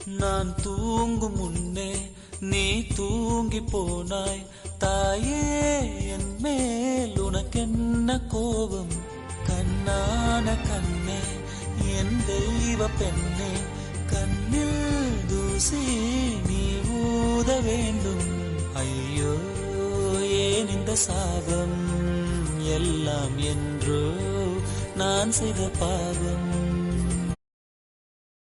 நான் தூங்கும் முன்னே நீ தூங்கி போனாய் தாயே, என் மேல் உனக்கென்ன கோபம்? கண்ணான கண்ணே, என் தெய்வ பெண்ணே, கண்ணில் தூசி நீ ஊத வேண்டும். ஐயோ ஏன் இந்த சாபம்? எல்லாம் என்றோ நான் செய்த பாவம்.